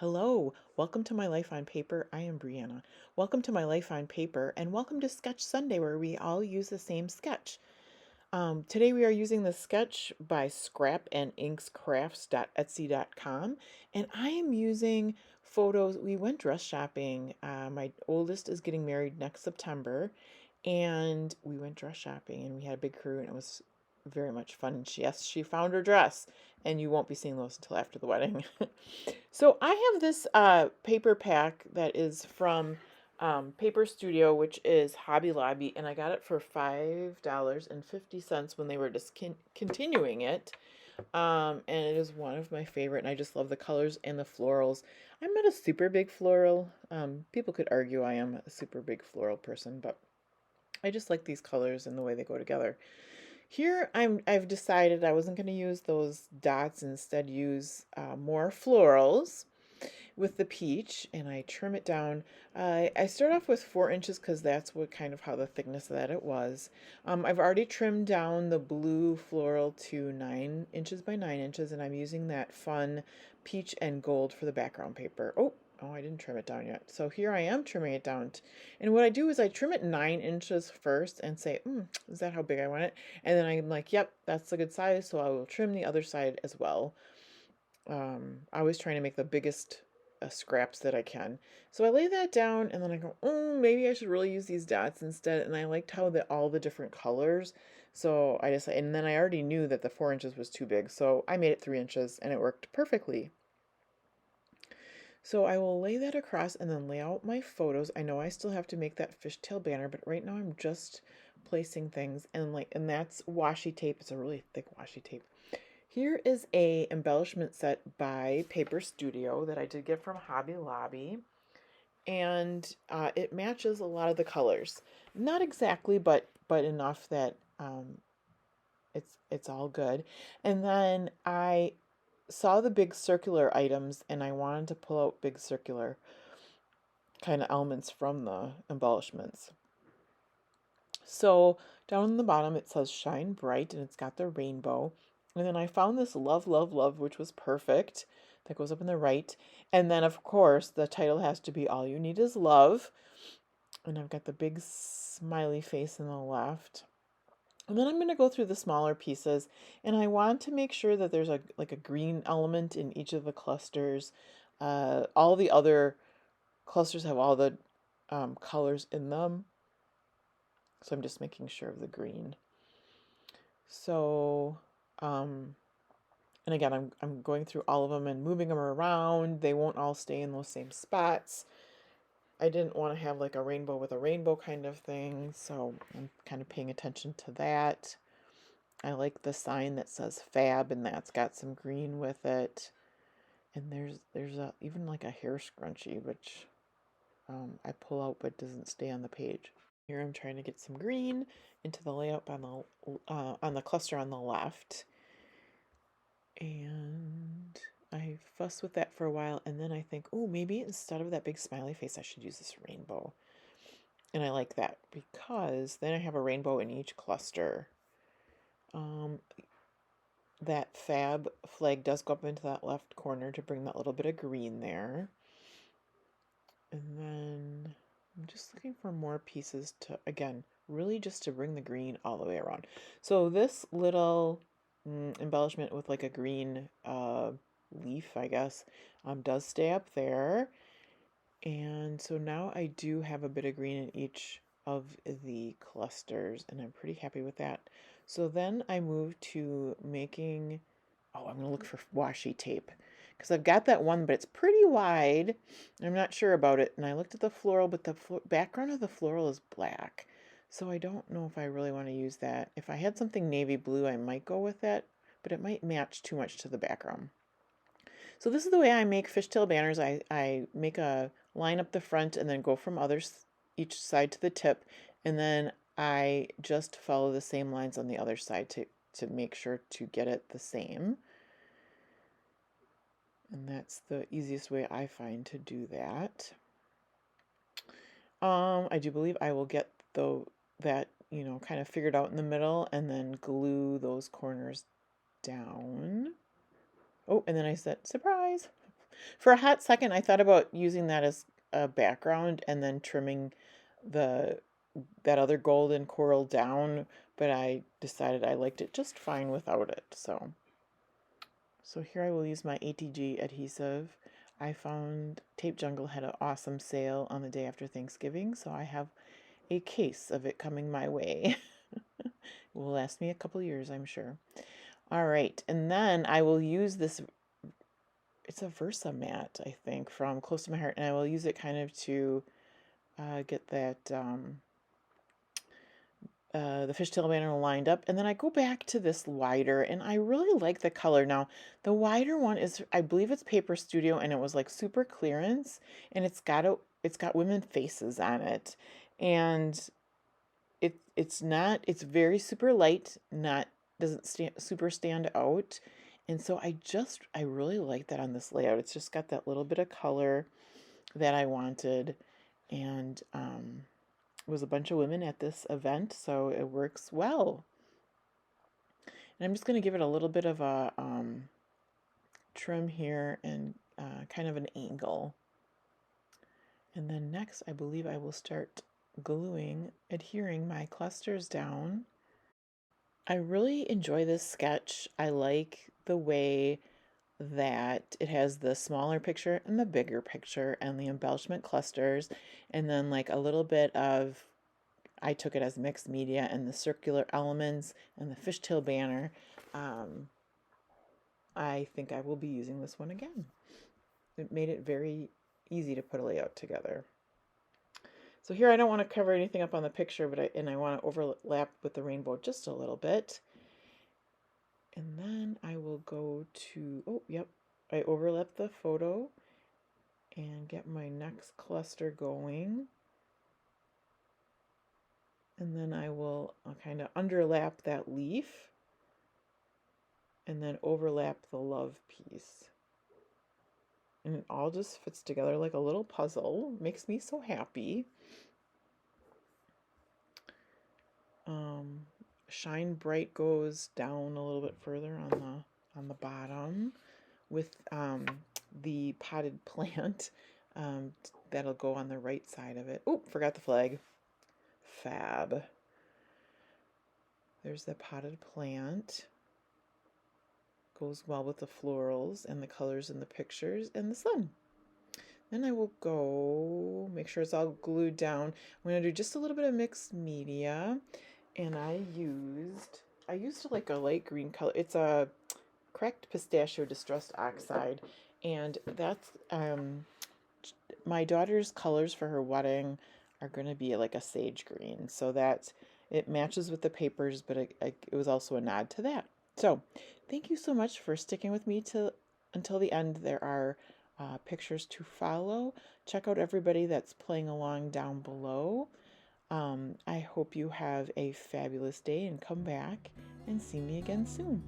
Hello, welcome to My Life on Paper. I am Brianna. Welcome to My Life on Paper, and welcome to Sketch Sunday, where we all use the same sketch. Today we are using the sketch by scrapandinkscrafts.etsy.com, and I am using photos. We went dress shopping. My oldest is getting married next September, and we went dress shopping, and we had a big crew, and it was very much fun. And yes, she found her dress, and you won't be seeing those until after the wedding. So I have this paper pack that is from Paper Studio, which is Hobby Lobby, and I got it for $5.50 when they were discontinuing it. And it is one of my favorite, and I just love the colors and the florals. I'm not a super big floral. People could argue I am a super big floral person, but I just like these colors and the way they go together. Here I've decided I wasn't going to use those dots, instead use more florals with the peach, and I trim it down. I start off with 4 inches because that's what kind of how the thickness that it was. I've already trimmed down the blue floral to 9 inches by 9 inches, and I'm using that fun peach and gold for the background paper. Oh, I didn't trim it down yet. So here I am trimming it down. And what I do is I trim it 9 inches first and say, is that how big I want it? And then I'm like, yep, that's a good size. So I will trim the other side as well. I always trying to make the biggest scraps that I can. So I lay that down and then I go, maybe I should really use these dots instead. And I liked how all the different colors. So I just, and then I already knew that the 4 inches was too big. So I made it 3 inches and it worked perfectly. So I will lay that across and then lay out my photos. I know I still have to make that fishtail banner, but right now I'm just placing things, and that's washi tape. It's a really thick washi tape. Here is a embellishment set by Paper Studio that I did get from Hobby Lobby, and it matches a lot of the colors. Not exactly, but enough that it's all good. And then I saw the big circular items, and I wanted to pull out big circular kind of elements from the embellishments. So down in the bottom it says Shine Bright, and it's got the rainbow. And then I found this Love, Love, Love, which was perfect. That goes up in the right. And then, of course, the title has to be All You Need Is Love. And I've got the big smiley face in the left. And then I'm going to go through the smaller pieces, and I want to make sure that there's like a green element in each of the clusters. All the other clusters have all the colors in them, so I'm just making sure of the green. So, and again, I'm going through all of them and moving them around. They won't all stay in those same spots. I didn't want to have like a rainbow with a rainbow kind of thing, so I'm kind of paying attention to that. I like the sign that says Fab, and that's got some green with it. And there's even like a hair scrunchie, which I pull out but doesn't stay on the page. Here I'm trying to get some green into the layout on the cluster on the left. And I fuss with that for a while, and then I think, oh, maybe instead of that big smiley face, I should use this rainbow. And I like that because then I have a rainbow in each cluster. That Fab flag does go up into that left corner to bring that little bit of green there. And then I'm just looking for more pieces to, again, really just to bring the green all the way around. So this little embellishment with like a green leaf, I guess, does stay up there. And so now I do have a bit of green in each of the clusters, and I'm pretty happy with that. So then I move to making, I'm going to look for washi tape because I've got that one, but it's pretty wide. I'm not sure about it. And I looked at the floral, but the background of the floral is black. So I don't know if I really want to use that. If I had something navy blue, I might go with that, but it might match too much to the background. So this is the way I make fishtail banners. I make a line up the front and then go from each side to the tip, and then I just follow the same lines on the other side to make sure to get it the same. And that's the easiest way I find to do that. I do believe I will get that kind of figured out in the middle, and then glue those corners down. Oh, and then I said, surprise! For a hot second, I thought about using that as a background and then trimming the that other golden coral down, but I decided I liked it just fine without it. So here I will use my ATG adhesive. I found Tape Jungle had an awesome sale on the day after Thanksgiving, so I have a case of it coming my way. It will last me a couple years, I'm sure. All right, and then I will use this, it's a Versa mat, I think, from Close to My Heart, and I will use it kind of to get that the fishtail banner lined up, and then I go back to this wider, and I really like the color. Now, the wider one is, I believe it's Paper Studio, and it was like super clearance, and it's got women faces on it, and it's very super light, not doesn't super stand out, and so I really like that on this layout. It's just got that little bit of color that I wanted, and was a bunch of women at this event, so it works well. And I'm just going to give it a little bit of a trim here and kind of an angle. And then next, I believe I will start gluing, adhering my clusters down. I really enjoy this sketch. I like the way that it has the smaller picture and the bigger picture and the embellishment clusters, and then like a little bit of, I took it as mixed media, and the circular elements and the fishtail banner. I think I will be using this one again. It made it very easy to put a layout together. So here I don't want to cover anything up on the picture, but I want to overlap with the rainbow just a little bit. And then I will go to, oh, yep, I overlap the photo and get my next cluster going. And then I will kind of underlap that leaf and then overlap the love piece. And it all just fits together like a little puzzle. Makes me so happy. Shine Bright goes down a little bit further on the bottom with the potted plant. That'll go on the right side of it. Oh, forgot the flag. Fab. There's the potted plant. Goes well with the florals and the colors in the pictures and the sun. Then I will go make sure it's all glued down. I'm going to do just a little bit of mixed media, and I used like a light green color. It's a cracked pistachio distressed oxide, and that's my daughter's colors for her wedding are going to be like a sage green, so that it matches with the papers, but it was also a nod to that. So thank you so much for sticking with me until the end. There are pictures to follow. Check out everybody that's playing along down below. I hope you have a fabulous day and come back and see me again soon.